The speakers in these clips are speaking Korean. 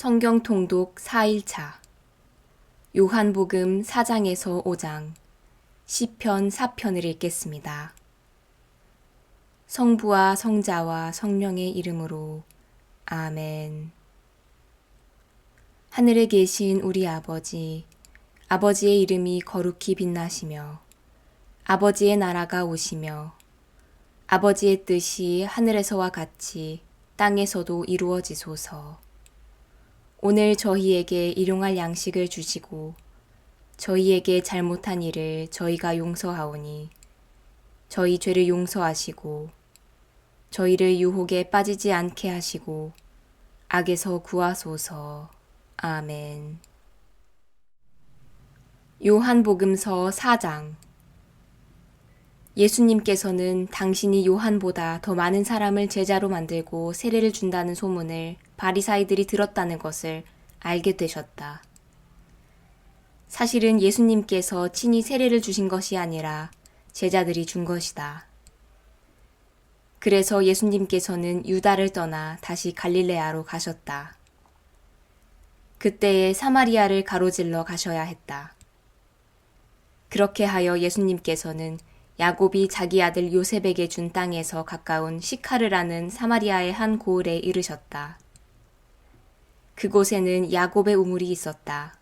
성경 통독 4일차 요한복음 4장에서 5장 시편 4편을 읽겠습니다. 성부와 성자와 성령의 이름으로 아멘. 하늘에 계신 우리 아버지, 아버지의 이름이 거룩히 빛나시며 아버지의 나라가 오시며 아버지의 뜻이 하늘에서와 같이 땅에서도 이루어지소서. 오늘 저희에게 일용할 양식을 주시고 저희에게 잘못한 일을 저희가 용서하오니 저희 죄를 용서하시고 저희를 유혹에 빠지지 않게 하시고 악에서 구하소서. 아멘. 요한복음서 4장. 예수님께서는 당신이 요한보다 더 많은 사람을 제자로 만들고 세례를 준다는 소문을 바리사이들이 들었다는 것을 알게 되셨다. 사실은 예수님께서 친히 세례를 주신 것이 아니라 제자들이 준 것이다. 그래서 예수님께서는 유다를 떠나 다시 갈릴레아로 가셨다. 그때에 사마리아를 가로질러 가셔야 했다. 그렇게 하여 예수님께서는 야곱이 자기 아들 요셉에게 준 땅에서 가까운 시카르라는 사마리아의 한 고을에 이르셨다. 그곳에는 야곱의 우물이 있었다.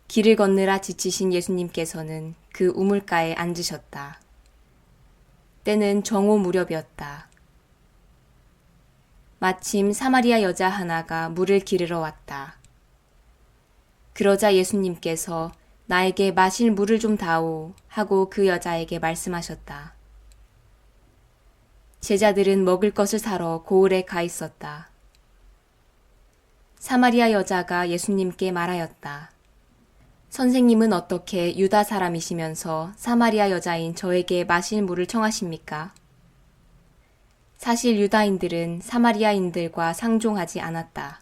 길을 걷느라 지치신 예수님께서는 그 우물가에 앉으셨다. 때는 정오 무렵이었다. 마침 사마리아 여자 하나가 물을 기르러 왔다. 그러자 예수님께서 나에게 마실 물을 좀 다오 하고 그 여자에게 말씀하셨다. 제자들은 먹을 것을 사러 고을에 가 있었다. 사마리아 여자가 예수님께 말하였다. 선생님은 어떻게 유다 사람이시면서 사마리아 여자인 저에게 마실 물을 청하십니까? 사실 유다인들은 사마리아인들과 상종하지 않았다.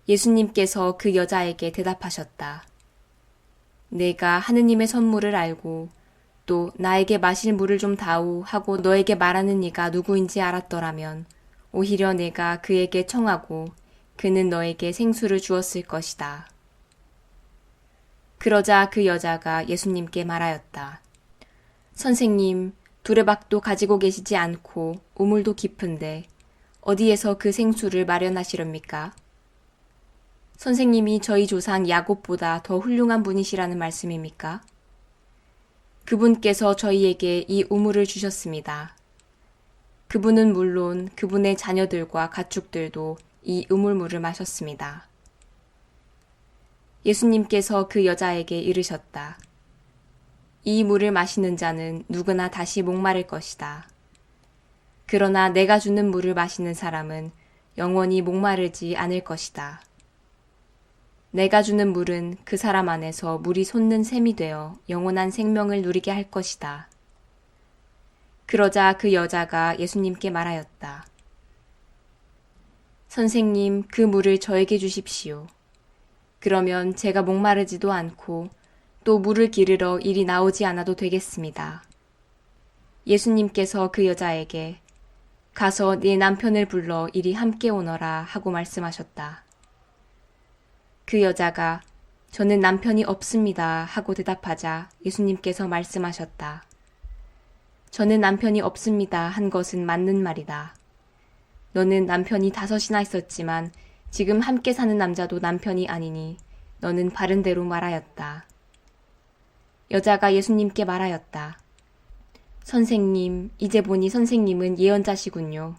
예수님께서 그 여자에게 대답하셨다. 내가 하느님의 선물을 알고 또 나에게 마실 물을 좀 다오 하고 너에게 말하는 이가 누구인지 알았더라면 오히려 내가 그에게 청하고 그는 너에게 생수를 주었을 것이다. 그러자 그 여자가 예수님께 말하였다. 선생님, 두레박도 가지고 계시지 않고 우물도 깊은데 어디에서 그 생수를 마련하시렵니까? 선생님이 저희 조상 야곱보다 더 훌륭한 분이시라는 말씀입니까? 그분께서 저희에게 이 우물을 주셨습니다. 그분은 물론 그분의 자녀들과 가축들도 이 우물물을 마셨습니다. 예수님께서 그 여자에게 이르셨다. 이 물을 마시는 자는 누구나 다시 목마를 것이다. 그러나 내가 주는 물을 마시는 사람은 영원히 목마르지 않을 것이다. 내가 주는 물은 그 사람 안에서 물이 솟는 샘이 되어 영원한 생명을 누리게 할 것이다. 그러자 그 여자가 예수님께 말하였다. 선생님, 그 물을 저에게 주십시오. 그러면 제가 목마르지도 않고 또 물을 기르러 이리 나오지 않아도 되겠습니다. 예수님께서 그 여자에게 가서 네 남편을 불러 이리 함께 오너라 하고 말씀하셨다. 그 여자가 저는 남편이 없습니다 하고 대답하자 예수님께서 말씀하셨다. 저는 남편이 없습니다 한 것은 맞는 말이다. 너는 남편이 5이나 있었지만 지금 함께 사는 남자도 남편이 아니니 너는 바른 대로 말하였다. 여자가 예수님께 말하였다. 선생님, 이제 보니 선생님은 예언자시군요.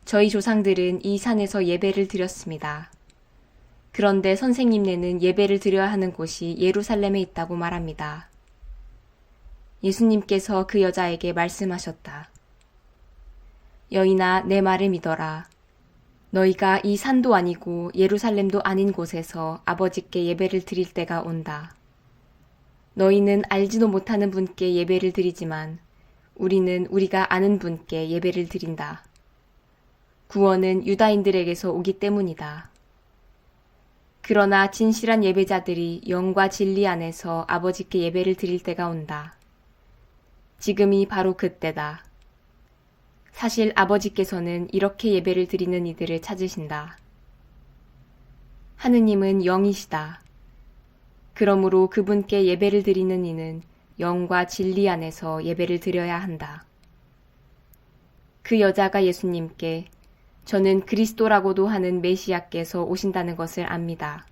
저희 조상들은 이 산에서 예배를 드렸습니다. 그런데 선생님네는 예배를 드려야 하는 곳이 예루살렘에 있다고 말합니다. 예수님께서 그 여자에게 말씀하셨다. 여인아, 내 말을 믿어라. 너희가 이 산도 아니고 예루살렘도 아닌 곳에서 아버지께 예배를 드릴 때가 온다. 너희는 알지도 못하는 분께 예배를 드리지만 우리는 우리가 아는 분께 예배를 드린다. 구원은 유다인들에게서 오기 때문이다. 그러나 진실한 예배자들이 영과 진리 안에서 아버지께 예배를 드릴 때가 온다. 지금이 바로 그때다. 사실 아버지께서는 이렇게 예배를 드리는 이들을 찾으신다. 하느님은 영이시다. 그러므로 그분께 예배를 드리는 이는 영과 진리 안에서 예배를 드려야 한다. 그 여자가 예수님께 저는 그리스도라고도 하는 메시아께서 오신다는 것을 압니다.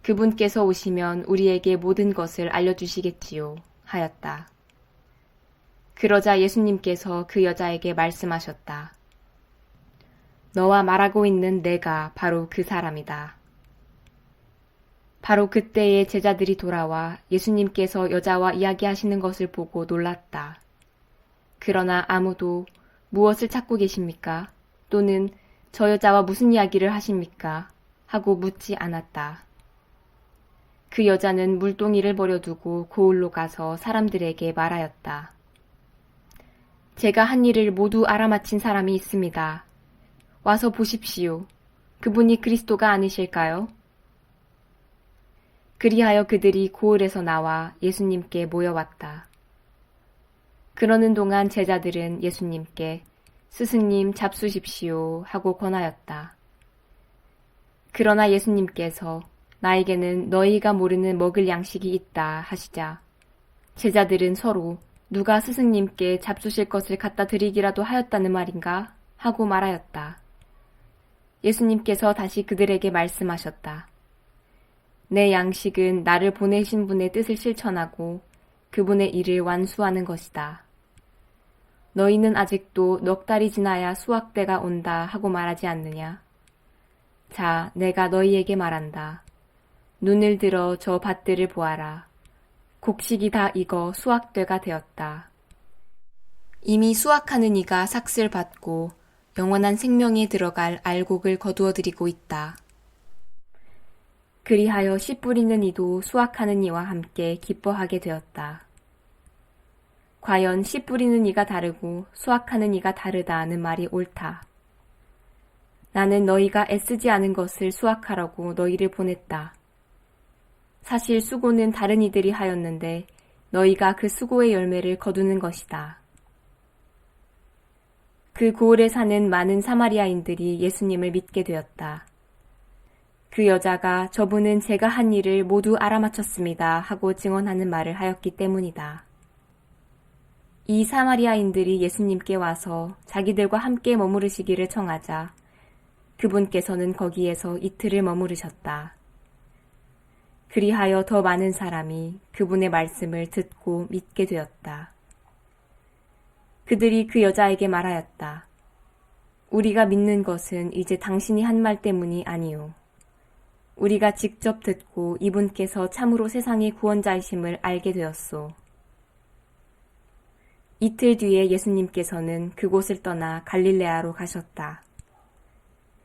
그분께서 오시면 우리에게 모든 것을 알려주시겠지요. 하였다. 그러자 예수님께서 그 여자에게 말씀하셨다. 너와 말하고 있는 내가 바로 그 사람이다. 바로 그때에 제자들이 돌아와 예수님께서 여자와 이야기하시는 것을 보고 놀랐다. 그러나 아무도 무엇을 찾고 계십니까? 또는 저 여자와 무슨 이야기를 하십니까? 하고 묻지 않았다. 그 여자는 물동이를 버려두고 고을로 가서 사람들에게 말하였다. 제가 한 일을 모두 알아맞힌 사람이 있습니다. 와서 보십시오. 그분이 그리스도가 아니실까요? 그리하여 그들이 고을에서 나와 예수님께 모여왔다. 그러는 동안 제자들은 예수님께 스승님 잡수십시오 하고 권하였다. 그러나 예수님께서 나에게는 너희가 모르는 먹을 양식이 있다 하시자 제자들은 서로 누가 스승님께 잡수실 것을 갖다 드리기라도 하였다는 말인가 하고 말하였다. 예수님께서 다시 그들에게 말씀하셨다. 내 양식은 나를 보내신 분의 뜻을 실천하고 그분의 일을 완수하는 것이다. 너희는 아직도 넉 달이 지나야 수확 때가 온다 하고 말하지 않느냐? 자, 내가 너희에게 말한다. 눈을 들어 저 밭들을 보아라. 곡식이 다 익어 수확 때가 되었다. 이미 수확하는 이가 삭슬 받고 영원한 생명에 들어갈 알곡을 거두어들이고 있다. 그리하여 씨 뿌리는 이도 수확하는 이와 함께 기뻐하게 되었다. 과연 씨 뿌리는 이가 다르고 수확하는 이가 다르다는 말이 옳다. 나는 너희가 애쓰지 않은 것을 수확하라고 너희를 보냈다. 사실 수고는 다른 이들이 하였는데 너희가 그 수고의 열매를 거두는 것이다. 그 고을에 사는 많은 사마리아인들이 예수님을 믿게 되었다. 그 여자가 저분은 제가 한 일을 모두 알아맞혔습니다 하고 증언하는 말을 하였기 때문이다. 이 사마리아인들이 예수님께 와서 자기들과 함께 머무르시기를 청하자 그분께서는 거기에서 이틀을 머무르셨다. 그리하여 더 많은 사람이 그분의 말씀을 듣고 믿게 되었다. 그들이 그 여자에게 말하였다. 우리가 믿는 것은 이제 당신이 한 말 때문이 아니오. 우리가 직접 듣고 이분께서 참으로 세상의 구원자이심을 알게 되었소. 이틀 뒤에 예수님께서는 그곳을 떠나 갈릴레아로 가셨다.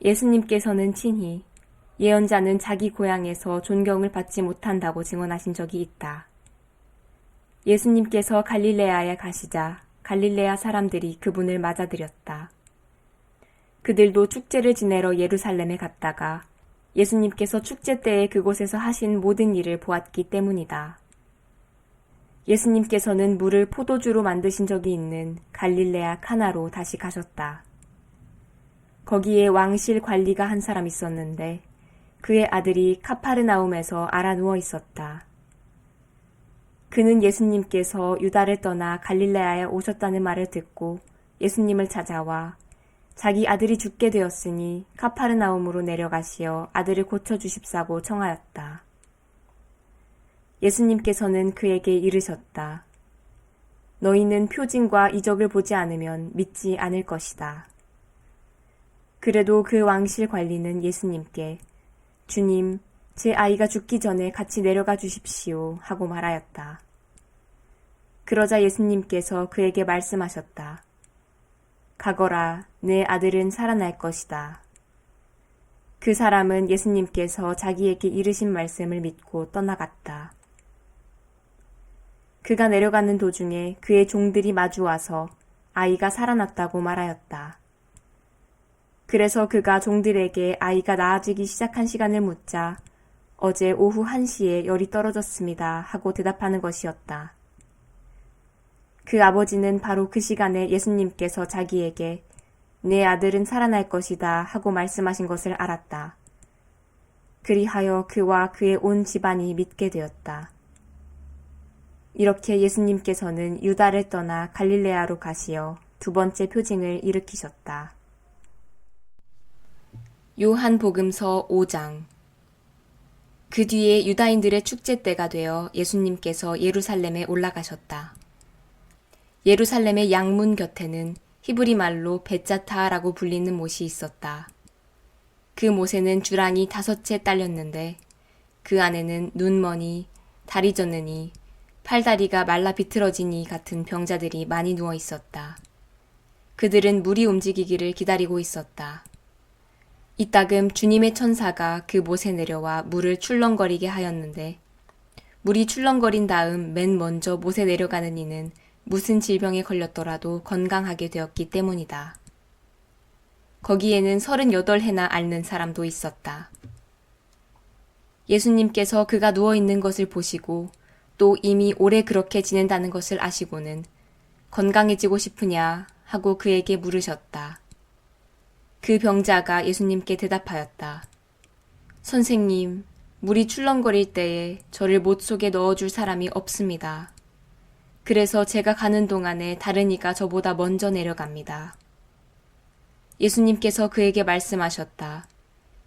예수님께서는 친히 예언자는 자기 고향에서 존경을 받지 못한다고 증언하신 적이 있다. 예수님께서 갈릴레아에 가시자 갈릴레아 사람들이 그분을 맞아들였다. 그들도 축제를 지내러 예루살렘에 갔다가 예수님께서 축제 때에 그곳에서 하신 모든 일을 보았기 때문이다. 예수님께서는 물을 포도주로 만드신 적이 있는 갈릴레아 카나로 다시 가셨다. 거기에 왕실 관리가 한 사람 있었는데 그의 아들이 카파르나움에서 알아 누워 있었다. 그는 예수님께서 유다를 떠나 갈릴레아에 오셨다는 말을 듣고 예수님을 찾아와 자기 아들이 죽게 되었으니 카파르나움으로 내려가시어 아들을 고쳐주십사고 청하였다. 예수님께서는 그에게 이르셨다. 너희는 표징과 이적을 보지 않으면 믿지 않을 것이다. 그래도 그 왕실 관리는 예수님께 주님, 제 아이가 죽기 전에 같이 내려가 주십시오 하고 말하였다. 그러자 예수님께서 그에게 말씀하셨다. 가거라, 내 아들은 살아날 것이다. 그 사람은 예수님께서 자기에게 이르신 말씀을 믿고 떠나갔다. 그가 내려가는 도중에 그의 종들이 마주와서 아이가 살아났다고 말하였다. 그래서 그가 종들에게 아이가 나아지기 시작한 시간을 묻자 어제 오후 1시에 열이 떨어졌습니다 하고 대답하는 것이었다. 그 아버지는 바로 그 시간에 예수님께서 자기에게 내 아들은 살아날 것이다 하고 말씀하신 것을 알았다. 그리하여 그와 그의 온 집안이 믿게 되었다. 이렇게 예수님께서는 유다를 떠나 갈릴레아로 가시어 두 번째 표징을 일으키셨다. 요한복음서 5장. 그 뒤에 유다인들의 축제 때가 되어 예수님께서 예루살렘에 올라가셨다. 예루살렘의 양문 곁에는 히브리 말로 벳자타라고 불리는 못이 있었다. 그 못에는 주랑이 5채 딸렸는데 그 안에는 눈머니, 다리 젖느니, 팔다리가 말라 비틀어지니 같은 병자들이 많이 누워 있었다. 그들은 물이 움직이기를 기다리고 있었다. 이따금 주님의 천사가 그 못에 내려와 물을 출렁거리게 하였는데 물이 출렁거린 다음 맨 먼저 못에 내려가는 이는 무슨 질병에 걸렸더라도 건강하게 되었기 때문이다. 거기에는 38해나 앓는 사람도 있었다. 예수님께서 그가 누워있는 것을 보시고 또 이미 오래 그렇게 지낸다는 것을 아시고는 건강해지고 싶으냐 하고 그에게 물으셨다. 그 병자가 예수님께 대답하였다. 선생님, 물이 출렁거릴 때에 저를 못 속에 넣어줄 사람이 없습니다. 그래서 제가 가는 동안에 다른 이가 저보다 먼저 내려갑니다. 예수님께서 그에게 말씀하셨다.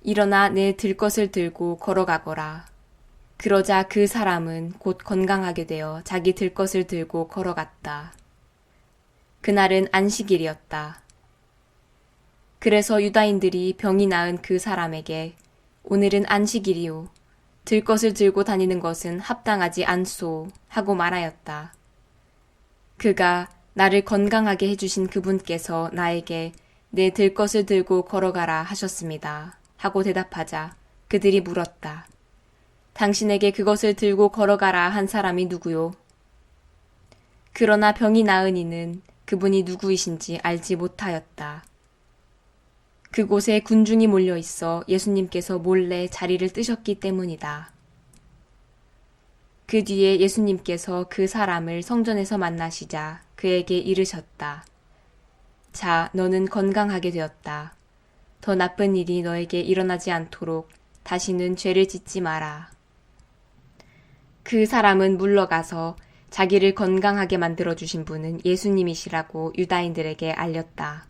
일어나 내 들 것을 들고 걸어가거라. 그러자 그 사람은 곧 건강하게 되어 자기 들 것을 들고 걸어갔다. 그날은 안식일이었다. 그래서 유다인들이 병이 나은 그 사람에게 오늘은 안식일이요. 들 것을 들고 다니는 것은 합당하지 않소 하고 말하였다. 그가 나를 건강하게 해주신 그분께서 나에게 내 들 것을 들고 걸어가라 하셨습니다. 하고 대답하자 그들이 물었다. 당신에게 그것을 들고 걸어가라 한 사람이 누구요? 그러나 병이 나은 이는 그분이 누구이신지 알지 못하였다. 그곳에 군중이 몰려 있어 예수님께서 몰래 자리를 뜨셨기 때문이다. 그 뒤에 예수님께서 그 사람을 성전에서 만나시자 그에게 이르셨다. 자, 너는 건강하게 되었다. 더 나쁜 일이 너에게 일어나지 않도록 다시는 죄를 짓지 마라. 그 사람은 물러가서 자기를 건강하게 만들어주신 분은 예수님이시라고 유다인들에게 알렸다.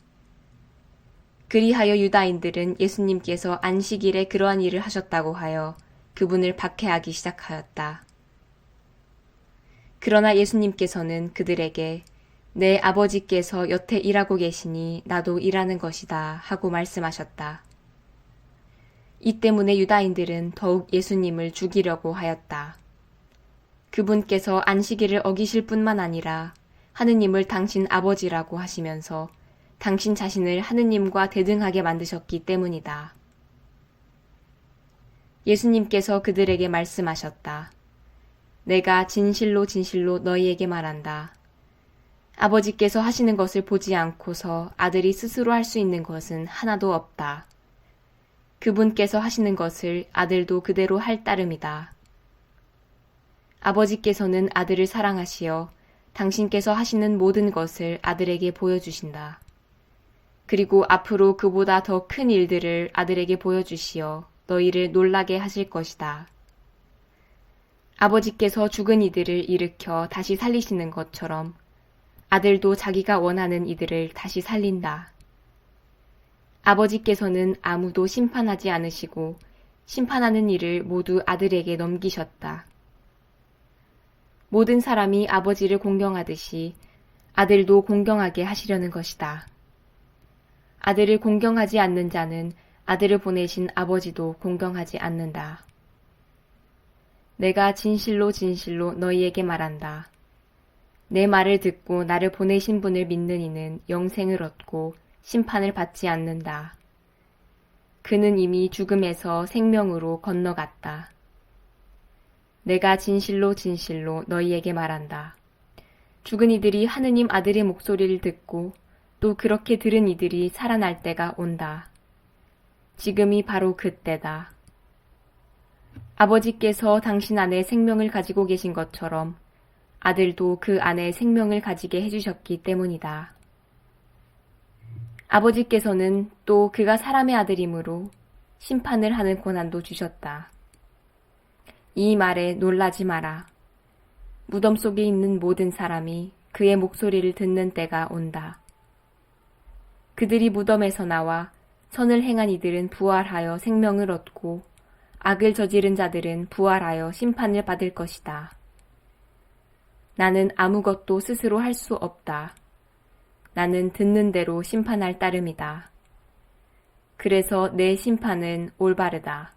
그리하여 유다인들은 예수님께서 안식일에 그러한 일을 하셨다고 하여 그분을 박해하기 시작하였다. 그러나 예수님께서는 그들에게 내 아버지께서 여태 일하고 계시니 나도 일하는 것이다 하고 말씀하셨다. 이 때문에 유다인들은 더욱 예수님을 죽이려고 하였다. 그분께서 안식일을 어기실 뿐만 아니라 하느님을 당신 아버지라고 하시면서 당신 자신을 하느님과 대등하게 만드셨기 때문이다. 예수님께서 그들에게 말씀하셨다. 내가 진실로 진실로 너희에게 말한다. 아버지께서 하시는 것을 보지 않고서 아들이 스스로 할 수 있는 것은 하나도 없다. 그분께서 하시는 것을 아들도 그대로 할 따름이다. 아버지께서는 아들을 사랑하시어 당신께서 하시는 모든 것을 아들에게 보여주신다. 그리고 앞으로 그보다 더 큰 일들을 아들에게 보여주시어 너희를 놀라게 하실 것이다. 아버지께서 죽은 이들을 일으켜 다시 살리시는 것처럼 아들도 자기가 원하는 이들을 다시 살린다. 아버지께서는 아무도 심판하지 않으시고 심판하는 일을 모두 아들에게 넘기셨다. 모든 사람이 아버지를 공경하듯이 아들도 공경하게 하시려는 것이다. 아들을 공경하지 않는 자는 아들을 보내신 아버지도 공경하지 않는다. 내가 진실로 진실로 너희에게 말한다. 내 말을 듣고 나를 보내신 분을 믿는 이는 영생을 얻고 심판을 받지 않는다. 그는 이미 죽음에서 생명으로 건너갔다. 내가 진실로 진실로 너희에게 말한다. 죽은 이들이 하느님 아들의 목소리를 듣고 또 그렇게 들은 이들이 살아날 때가 온다. 지금이 바로 그때다. 아버지께서 당신 안에 생명을 가지고 계신 것처럼 아들도 그 안에 생명을 가지게 해주셨기 때문이다. 아버지께서는 또 그가 사람의 아들이므로 심판을 하는 권한도 주셨다. 이 말에 놀라지 마라. 무덤 속에 있는 모든 사람이 그의 목소리를 듣는 때가 온다. 그들이 무덤에서 나와 선을 행한 이들은 부활하여 생명을 얻고 악을 저지른 자들은 부활하여 심판을 받을 것이다. 나는 아무것도 스스로 할 수 없다. 나는 듣는 대로 심판할 따름이다. 그래서 내 심판은 올바르다.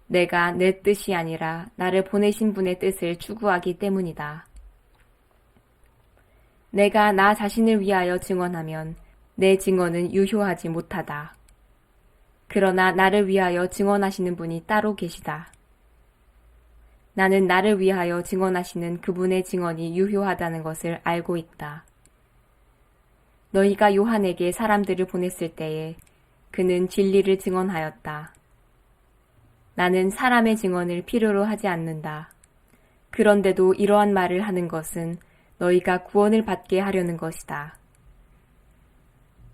내가 내 뜻이 아니라 나를 보내신 분의 뜻을 추구하기 때문이다. 내가 나 자신을 위하여 증언하면 내 증언은 유효하지 못하다. 그러나 나를 위하여 증언하시는 분이 따로 계시다. 나는 나를 위하여 증언하시는 그분의 증언이 유효하다는 것을 알고 있다. 너희가 요한에게 사람들을 보냈을 때에 그는 진리를 증언하였다. 나는 사람의 증언을 필요로 하지 않는다. 그런데도 이러한 말을 하는 것은 너희가 구원을 받게 하려는 것이다.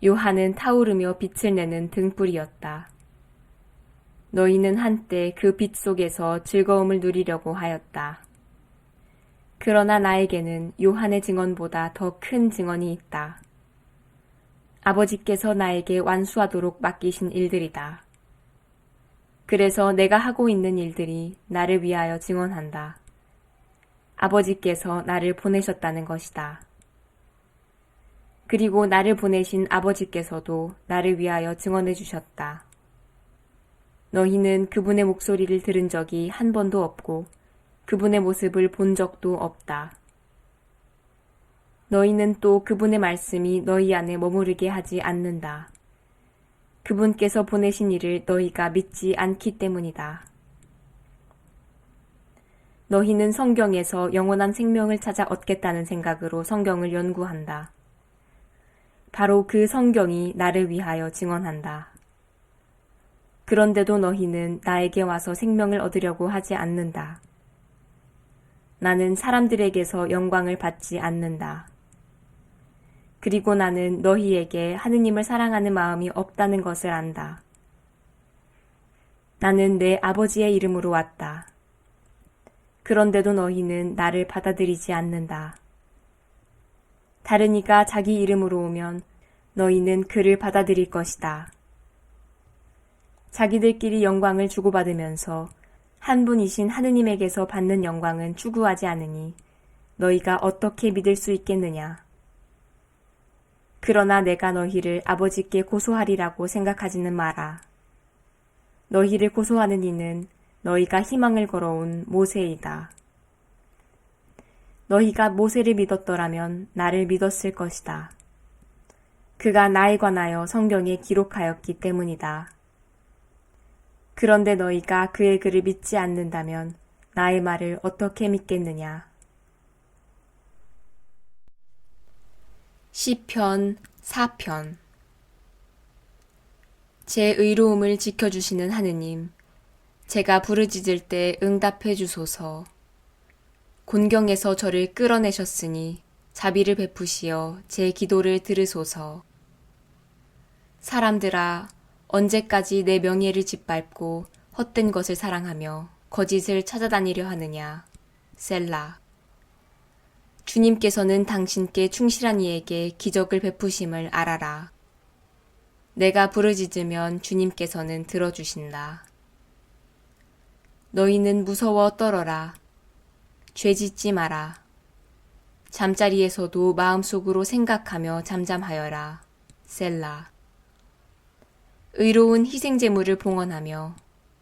요한은 타오르며 빛을 내는 등불이었다. 너희는 한때 그 빛 속에서 즐거움을 누리려고 하였다. 그러나 나에게는 요한의 증언보다 더 큰 증언이 있다. 아버지께서 나에게 완수하도록 맡기신 일들이다. 그래서 내가 하고 있는 일들이 나를 위하여 증언한다. 아버지께서 나를 보내셨다는 것이다. 그리고 나를 보내신 아버지께서도 나를 위하여 증언해 주셨다. 너희는 그분의 목소리를 들은 적이 한 번도 없고 그분의 모습을 본 적도 없다. 너희는 또 그분의 말씀이 너희 안에 머무르게 하지 않는다. 그분께서 보내신 이를 너희가 믿지 않기 때문이다. 너희는 성경에서 영원한 생명을 찾아 얻겠다는 생각으로 성경을 연구한다. 바로 그 성경이 나를 위하여 증언한다. 그런데도 너희는 나에게 와서 생명을 얻으려고 하지 않는다. 나는 사람들에게서 영광을 받지 않는다. 그리고 나는 너희에게 하느님을 사랑하는 마음이 없다는 것을 안다. 나는 내 아버지의 이름으로 왔다. 그런데도 너희는 나를 받아들이지 않는다. 다른 이가 자기 이름으로 오면 너희는 그를 받아들일 것이다. 자기들끼리 영광을 주고받으면서 한 분이신 하느님에게서 받는 영광은 추구하지 않으니 너희가 어떻게 믿을 수 있겠느냐. 그러나 내가 너희를 아버지께 고소하리라고 생각하지는 마라. 너희를 고소하는 이는 너희가 희망을 걸어온 모세이다. 너희가 모세를 믿었더라면 나를 믿었을 것이다. 그가 나에 관하여 성경에 기록하였기 때문이다. 그런데 너희가 그의 글을 믿지 않는다면 나의 말을 어떻게 믿겠느냐. 시편 4편. 제 의로움을 지켜주시는 하느님, 제가 부르짖을 때 응답해 주소서. 곤경에서 저를 끌어내셨으니 자비를 베푸시어 제 기도를 들으소서. 사람들아, 언제까지 내 명예를 짓밟고 헛된 것을 사랑하며 거짓을 찾아다니려 하느냐. 셀라. 주님께서는 당신께 충실한 이에게 기적을 베푸심을 알아라. 내가 부르짖으면 주님께서는 들어주신다. 너희는 무서워 떨어라. 죄 짓지 마라. 잠자리에서도 마음속으로 생각하며 잠잠하여라. 셀라. 의로운 희생제물을 봉헌하며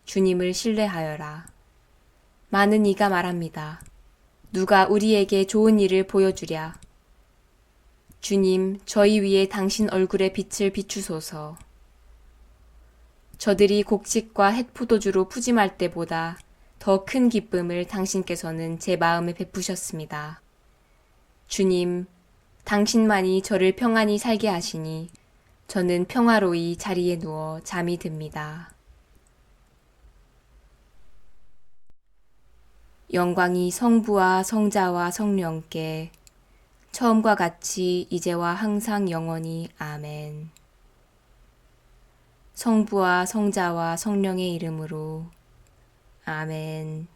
주님을 신뢰하여라. 많은 이가 말합니다. 누가 우리에게 좋은 일을 보여주랴. 주님, 저희 위에 당신 얼굴의 빛을 비추소서. 저들이 곡식과 햇포도주로 푸짐할 때보다 더 큰 기쁨을 당신께서는 제 마음에 베푸셨습니다. 주님, 당신만이 저를 평안히 살게 하시니 저는 평화로이 자리에 누워 잠이 듭니다. 영광이 성부와 성자와 성령께 처음과 같이 이제와 항상 영원히 아멘. 성부와 성자와 성령의 이름으로. 아멘.